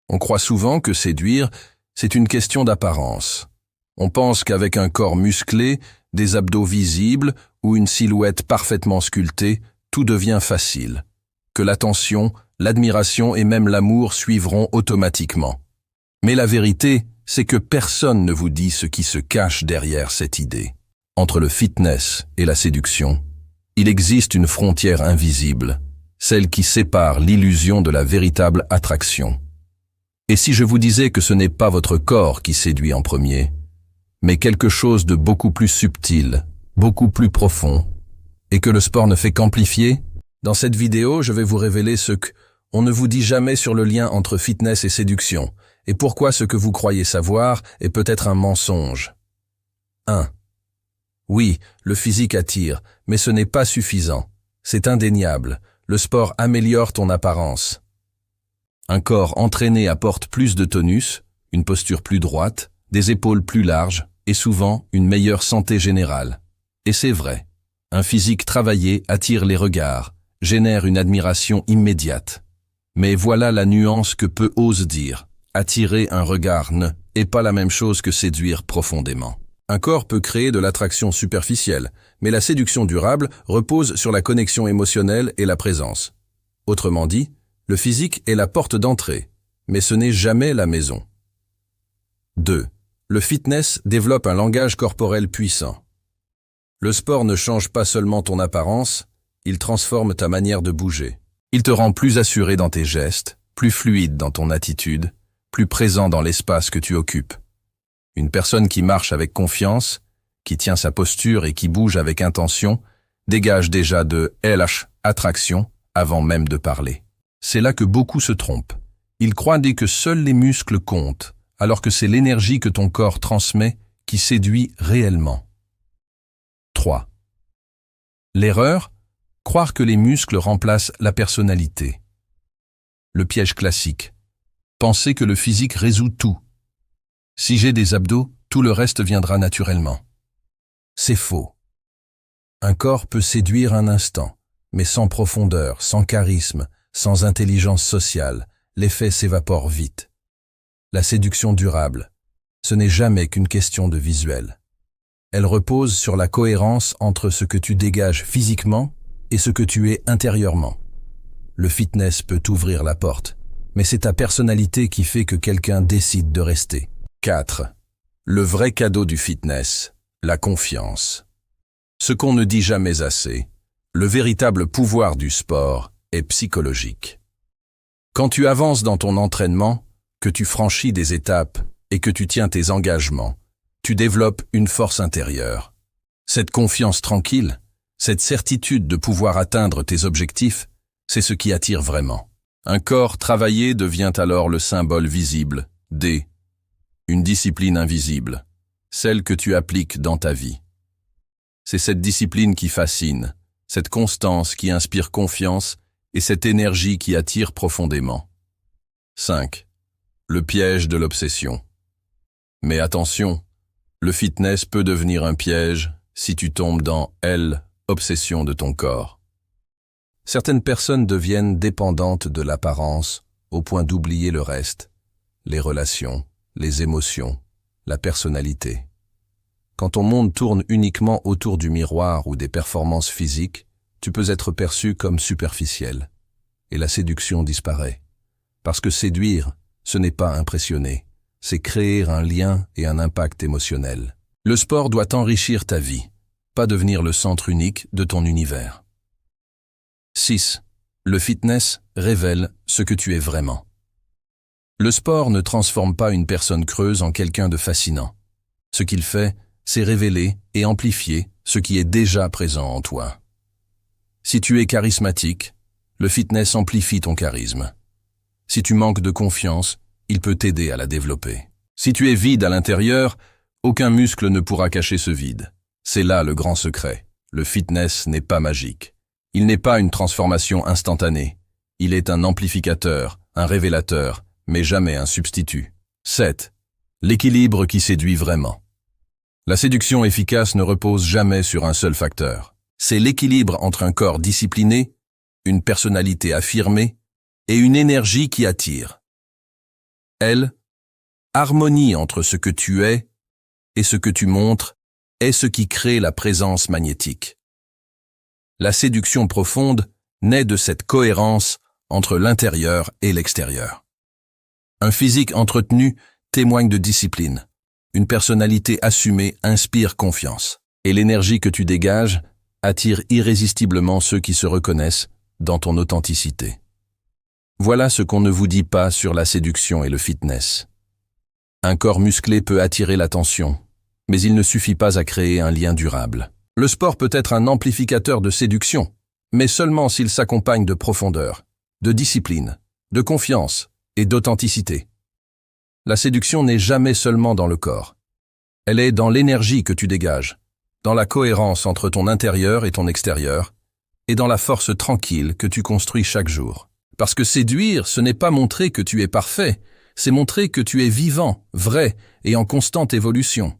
On croit souvent que séduire, c'est une question d'apparence. On pense qu'avec un corps musclé, des abdos visibles ou une silhouette parfaitement sculptée, tout devient facile. Que l'attention, l'admiration et même l'amour suivront automatiquement. Mais la vérité, c'est que personne ne vous dit ce qui se cache derrière cette idée. Entre le fitness et la séduction, il existe une frontière invisible, celle qui sépare l'illusion de la véritable attraction. Et si je vous disais que ce n'est pas votre corps qui séduit en premier, mais quelque chose de beaucoup plus subtil, beaucoup plus profond, et que le sport ne fait qu'amplifier? Dans cette vidéo, je vais vous révéler ce qu'on ne vous dit jamais sur le lien entre fitness et séduction, et pourquoi ce que vous croyez savoir est peut-être un mensonge. 1. Oui, le physique attire, mais ce n'est pas suffisant. C'est indéniable. Le sport améliore ton apparence. Un corps entraîné apporte plus de tonus, une posture plus droite, des épaules plus larges et souvent une meilleure santé générale. Et c'est vrai. Un physique travaillé attire les regards, génère une admiration immédiate. Mais voilà la nuance que peu osent dire. Attirer un regard n'est pas la même chose que séduire profondément. Un corps peut créer de l'attraction superficielle, mais la séduction durable repose sur la connexion émotionnelle et la présence. Autrement dit, le physique est la porte d'entrée, mais ce n'est jamais la maison. 2. Le fitness développe un langage corporel puissant. Le sport ne change pas seulement ton apparence, il transforme ta manière de bouger. Il te rend plus assuré dans tes gestes, plus fluide dans ton attitude, plus présent dans l'espace que tu occupes. Une personne qui marche avec confiance, qui tient sa posture et qui bouge avec intention, dégage déjà de attraction avant même de parler. C'est là que beaucoup se trompent. Ils croient que seuls les muscles comptent, alors que c'est l'énergie que ton corps transmet qui séduit réellement. 3. L'erreur, croire que les muscles remplacent la personnalité. Le piège classique. Penser que le physique résout tout. Si j'ai des abdos, tout le reste viendra naturellement. C'est faux. Un corps peut séduire un instant, mais sans profondeur, sans charisme, sans intelligence sociale, l'effet s'évapore vite. La séduction durable, ce n'est jamais qu'une question de visuel. Elle repose sur la cohérence entre ce que tu dégages physiquement et ce que tu es intérieurement. Le fitness peut t'ouvrir la porte, mais c'est ta personnalité qui fait que quelqu'un décide de rester. 4. Le vrai cadeau du fitness, la confiance. Ce qu'on ne dit jamais assez, le véritable pouvoir du sport est psychologique. Quand tu avances dans ton entraînement, que tu franchis des étapes et que tu tiens tes engagements, tu développes une force intérieure. Cette confiance tranquille, cette certitude de pouvoir atteindre tes objectifs, c'est ce qui attire vraiment. Un corps travaillé devient alors le symbole visible une discipline invisible, celle que tu appliques dans ta vie. C'est cette discipline qui fascine, cette constance qui inspire confiance et cette énergie qui attire profondément. 5. Le piège de l'obsession. Mais attention, le fitness peut devenir un piège si tu tombes dans l'obsession de ton corps. Certaines personnes deviennent dépendantes de l'apparence au point d'oublier le reste, les relations, les émotions, la personnalité. Quand ton monde tourne uniquement autour du miroir ou des performances physiques, tu peux être perçu comme superficiel, et la séduction disparaît. Parce que séduire, ce n'est pas impressionner, c'est créer un lien et un impact émotionnel. Le sport doit enrichir ta vie, pas devenir le centre unique de ton univers. 6. Le fitness révèle ce que tu es vraiment. Le sport ne transforme pas une personne creuse en quelqu'un de fascinant. Ce qu'il fait, c'est révéler et amplifier ce qui est déjà présent en toi. Si tu es charismatique, le fitness amplifie ton charisme. Si tu manques de confiance, il peut t'aider à la développer. Si tu es vide à l'intérieur, aucun muscle ne pourra cacher ce vide. C'est là le grand secret. Le fitness n'est pas magique. Il n'est pas une transformation instantanée. Il est un amplificateur, un révélateur, mais jamais un substitut. 7. L'équilibre qui séduit vraiment. La séduction efficace ne repose jamais sur un seul facteur. C'est l'équilibre entre un corps discipliné, une personnalité affirmée et une énergie qui attire. L. Harmonie entre ce que tu es et ce que tu montres est ce qui crée la présence magnétique. La séduction profonde naît de cette cohérence entre l'intérieur et l'extérieur. Un physique entretenu témoigne de discipline. Une personnalité assumée inspire confiance. Et l'énergie que tu dégages attire irrésistiblement ceux qui se reconnaissent dans ton authenticité. Voilà ce qu'on ne vous dit pas sur la séduction et le fitness. Un corps musclé peut attirer l'attention, mais il ne suffit pas à créer un lien durable. Le sport peut être un amplificateur de séduction, mais seulement s'il s'accompagne de profondeur, de discipline, de confiance et d'authenticité. La séduction n'est jamais seulement dans le corps. Elle est dans l'énergie que tu dégages, dans la cohérence entre ton intérieur et ton extérieur, et dans la force tranquille que tu construis chaque jour. Parce que séduire, ce n'est pas montrer que tu es parfait, c'est montrer que tu es vivant, vrai et en constante évolution.